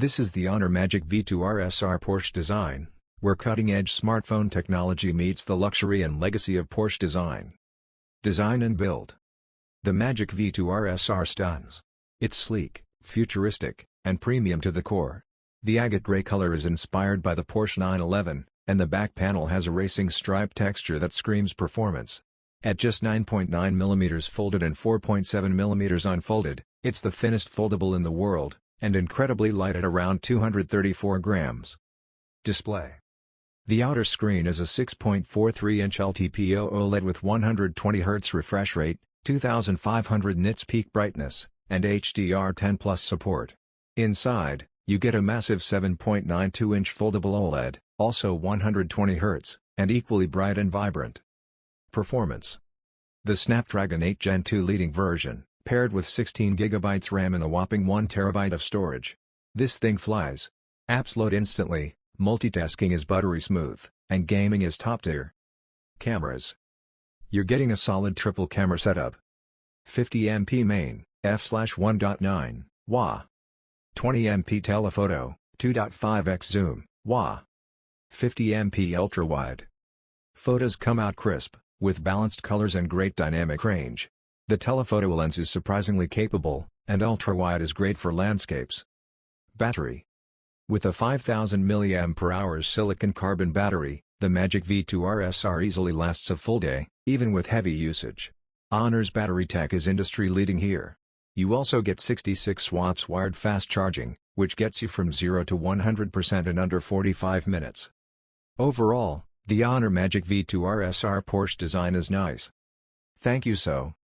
This is the Honor Magic V2 RSR Porsche design, where cutting-edge smartphone technology meets the luxury and legacy of Porsche design. Design and build. The Magic V2 RSR stuns. It's sleek, futuristic, and premium to the core. The agate gray color is inspired by the Porsche 911, and the back panel has a racing stripe texture that screams performance. At just 9.9mm folded and 4.7mm unfolded, it's the thinnest foldable in the world, and incredibly light at around 234 grams. Display. The outer screen is a 6.43-inch LTPO OLED with 120Hz refresh rate, 2500 nits peak brightness, and HDR10+ support. Inside, you get a massive 7.92-inch foldable OLED, also 120Hz, and equally bright and vibrant. Performance. The Snapdragon 8 Gen 2 leading version, paired with 16GB RAM and a whopping 1TB of storage. This thing flies. Apps load instantly, multitasking is buttery smooth, and gaming is top tier. Cameras. You're getting a solid triple camera setup. 50MP main, f/1.9, WAH. 20MP telephoto, 2.5x zoom, WAH. 50MP ultra-wide. Photos come out crisp, with balanced colors and great dynamic range. The telephoto lens is surprisingly capable, and ultra-wide is great for landscapes. Battery. With a 5000 mAh silicon-carbon battery, the Magic V2 RSR easily lasts a full day, even with heavy usage. Honor's battery tech is industry-leading here. You also get 66 watts wired fast charging, which gets you from 0 to 100% in under 45 minutes. Overall, the Honor Magic V2 RSR Porsche design is nice. Thank you so